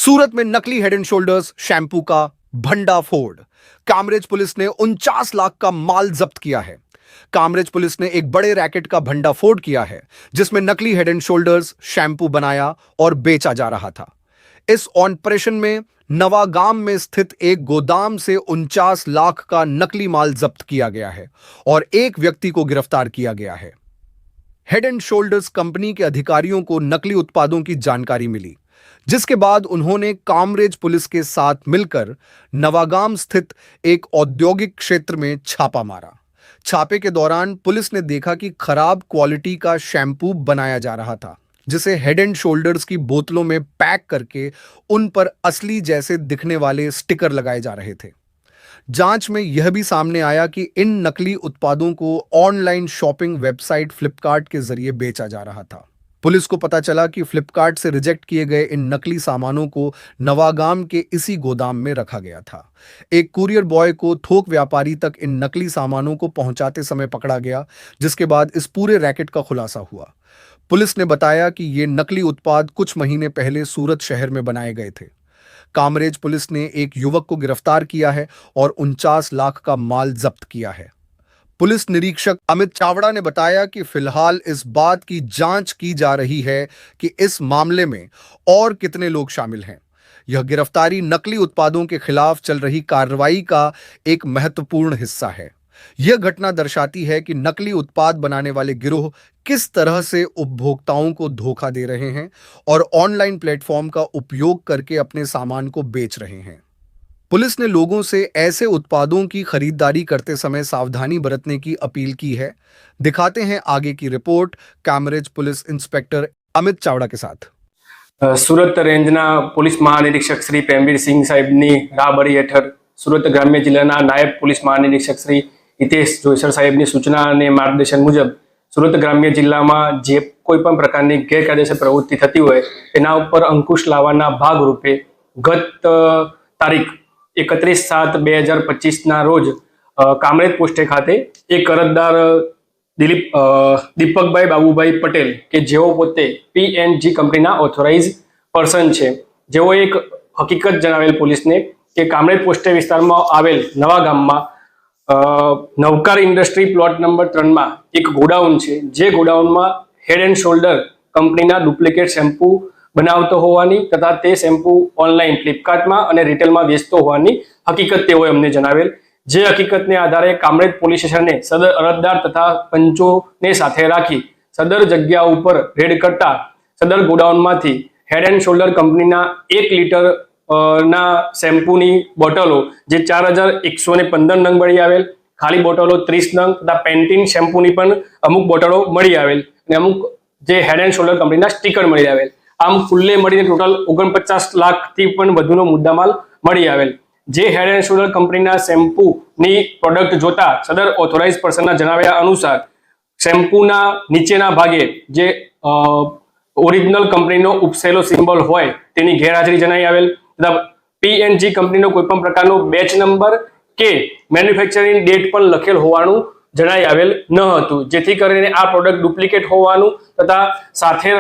सूरत में नकली head and shoulders shampoo का भंडाफोड़। कामरेज पुलिस ने 49 लाख का माल जब्त किया है। कामरेज पुलिस ने एक बड़े रैकेट का भंडाफोड़ किया है जिसमें नकली हेड एंड शोल्डर्स शैम्पू बनाया और बेचा जा रहा था। इस ऑपरेशन में नवागाम में स्थित एक गोदाम से 49 लाख का नकली माल जब्त किया गया है और एक व्यक्ति को गिरफ्तार किया गया है। हेड एंड शोल्डर्स कंपनी के अधिकारियों को नकली उत्पादों की जानकारी मिली, जिसके बाद उन्होंने कामरेज पुलिस के साथ मिलकर नवागाम स्थित एक औद्योगिक क्षेत्र में छापा मारा। छापे के दौरान पुलिस ने देखा कि खराब क्वालिटी का शैम्पू बनाया जा रहा था, जिसे हेड एंड शोल्डर्स की बोतलों में पैक करके उन पर असली जैसे दिखने वाले स्टिकर लगाए जा रहे थे। जांच में यह भी सामने आया कि इन नकली उत्पादों को ऑनलाइन शॉपिंग वेबसाइट फ्लिपकार्ट के जरिए बेचा जा रहा था। पुलिस को पता चला कि फ्लिपकार्ट से रिजेक्ट किए गए इन नकली सामानों को नवागाम के इसी गोदाम में रखा गया था। एक कुरियर बॉय को थोक व्यापारी तक इन नकली सामानों को पहुंचाते समय पकड़ा गया, जिसके बाद इस पूरे रैकेट का खुलासा हुआ। पुलिस ने बताया कि ये नकली उत्पाद कुछ महीने पहले सूरत शहर में बनाए गए थे। कामरेज पुलिस ने एक युवक को गिरफ्तार किया है और 49 लाख का माल जब्त किया है। पुलिस निरीक्षक अमित चावड़ा ने बताया कि फिलहाल इस बात की जांच की जा रही है कि इस मामले में और कितने लोग शामिल हैं। यह गिरफ्तारी नकली उत्पादों के खिलाफ चल रही कार्रवाई का एक महत्वपूर्ण हिस्सा है। यह घटना दर्शाती है कि नकली उत्पाद बनाने वाले गिरोह किस तरह से उपभोक्ताओं को धोखा दे रहे हैं और ऑनलाइन प्लेटफॉर्म का उपयोग करके अपने सामान को बेच रहे हैं। पुलिस ने लोगों से ऐसे उत्पादों की खरीदारी करते समय सावधानी बरतने की अपील की है। दिखाते हैं आगे की report Kamrej police inspector Amit Chavda के साथ। सूरत रेंजना पुलिस महानिरीक्षक श्री प्रेमवीर सिंह साहेबनी राहबरी हेठળ सूरत ग्राम्य जिल्लाના નાયબ પોલીસ મહાનિરીક્ષક શ્રી હિતેશ જોઈસર સાહેબની સૂચના અને માર્ગદર્શન મુજબ સુરત ગ્રામ્ય જિલ્લામાં જે કોઈ પણ પ્રકારની ગેરકાયદેસર પ્રવૃત્તિ થતી હોય તેના ઉપર અંકુશ લાવવાના ભાગરૂપે ગત તારીખ 31/7/2025 ના રોજ કામરેજ પોસ્ટે ખાતે એક અરજદાર દીપકભાઈ બાબુભાઈ પટેલ કે જેઓ પોતે PNG કંપનીના ઓથોરાઇઝ પર્સન છે, જેઓ એક હકીકત જણાવેલ પોલીસને કે કામરેજ પોસ્ટે વિસ્તારમાં આવેલ નવા ગામમાં નવકાર ઇન્ડસ્ટ્રી પ્લોટ નંબર 3 માં એક ગોડાઉન છે, જે ગોડાઉનમાં હેડ એન્ડ શોલ્ડર કંપનીના ડુપ્લિકેટ શેમ્પુ બનાવતો હોવાની તથા તે શેમ્પુ ઓનલાઈન ફ્લિપકાર્ટમાં અને રિટેલમાં વેચતો હોવાની હકીકત તેઓએ અમને જણાવેલ। જે હકીકતને આધારે કામરેજ પોલીસ સ્ટેશને સદર અરજદાર તથા પંચોને સાથે રાખી સદર જગ્યા ઉપર રેડ કરતા સદર ગોડાઉનમાંથી હેડ એન્ડ શોલ્ડર કંપનીના 1 લીટર ના શેમ્પૂની બોટલો જે 4115 નંગ મળી આવેલ, ખાલી બોટલો 30 નંગ તથા પેન્ટીન શેમ્પૂની પણ અમુક બોટલો મળી આવેલ અને અમુક જે હેડ એન્ડ શોલ્ડર કંપનીના સ્ટીકર મળી આવેલ। આમ કુલ્લે મળીને ટોટલ 49 લાખથી પણ વધુનો મુદ્દામાલ મળી આવેલ। જે હેડ એન્ડ શોલ્ડર કંપનીના શેમ્પૂની પ્રોડક્ટ જોતા સદર ઓથોરાઇઝ પર્સનના જણાવ્યા અનુસાર શેમ્પૂના નીચેના ભાગે જે ઓરિજિનલ કંપનીનો ઉપસેલો સિમ્બોલ હોય તેની ગેરહાજરી જણાઈ આવેલ તથા PNG કંપનીનો કોઈ પણ પ્રકારનો બેચ નંબર કે મેન્યુફેક્ચરિંગ ડેટ પણ લખેલ હોવાનું જણાઈ આવેલ ન હતું, જેથી કરીને આ પ્રોડક્ટ ડુપ્લિકેટ હોવાનું તથા સાથે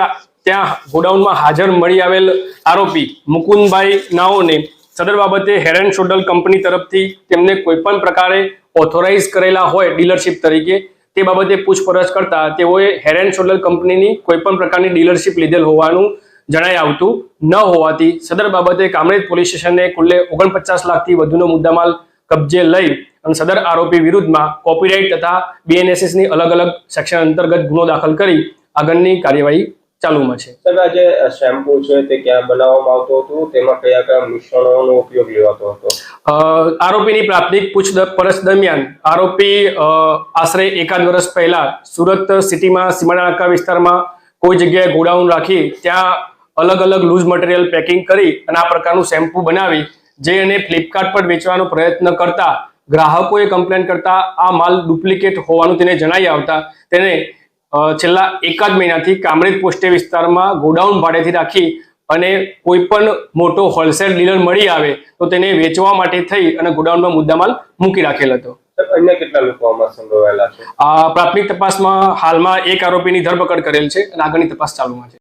ત્યાં ગોડાઉનમાં હાજર મળી આવેલ આરોપી મુકુંદભાઈ નાઓને સદર બાબતે હેડ એન્ડ શોલ્ડર કંપની તરફથી તેમને કોઈ પણ પ્રકારે ઓથોરાઇઝ કરેલા હોય ડીલરશીપ તરીકે તે બાબતે પૂછપરછ કરતા તેઓએ હેડ એન્ડ શોલ્ડર કંપનીની કોઈ પણ પ્રકારની ડીલરશીપ લીધેલ હોવાનું જણાઈ આવતું ન હોવાથી સદર બાબતે કામરેજ પોલીસ સ્ટેશને કુલ્લે 49 લાખથી વધુનો મુદ્દામાલ કબજે લઈ અને સદર આરોપી વિરુદ્ધમાં કોપીરાઇટ તથા BNSS ની અલગ અલગ સેક્શન અંતર્ગત ગુનો દાખલ કરી આગળની કાર્યવાહી ચાલુમાં છે। સર, આ જે શેમ્પુ છે તે ક્યાં બનાવવામાં આવતો હતો, તેમાં કયા કયા મિશ્રણોનો ઉપયોગ લેવાતો હતો? આરોપીની પ્રાથમિક પૂછપરછ દરમિયાન આરોપી આશરે 1 વર્ષ પહેલા સુરત સિટીમાં સીમાડા નાકા વિસ્તારમાં કોઈ જગ્યાએ ગોડાઉન રાખી ત્યાં અલગ અલગ લૂઝ મટીરિયલ પેકિંગ કરી અને આ પ્રકારનું શેમ્પુ બનાવી જે એને ફ્લિપકાર્ટ પર વેચવાનો પ્રયત્ન કરતા ગ્રાહકોએ કમ્પ્લેન કરતા આ માલ ડુપ્લિકેટ હોવાનું તેને જણાઈ આવતા તેને છેલ્લા 1 મહિનાથી કામરેજ પોસ્ટે વિસ્તારમાં ગોડાઉન ભાડેથી રાખી અને કોઈ પણ મોટો હોલસેલ ડીલર મળી આવે તો તેને વેચવા માટે થઈ અને ગોડાઉનમાં મુદ્દામાલ મૂકી રાખેલ હતો। અન્ય કેટલા લોકો આમાં સંડોવાયેલા છે? પ્રાથમિક તપાસમાં હાલમાં એક આરોપીની ધરપકડ કરેલ છે અને આગળની તપાસ ચાલુમાં છે।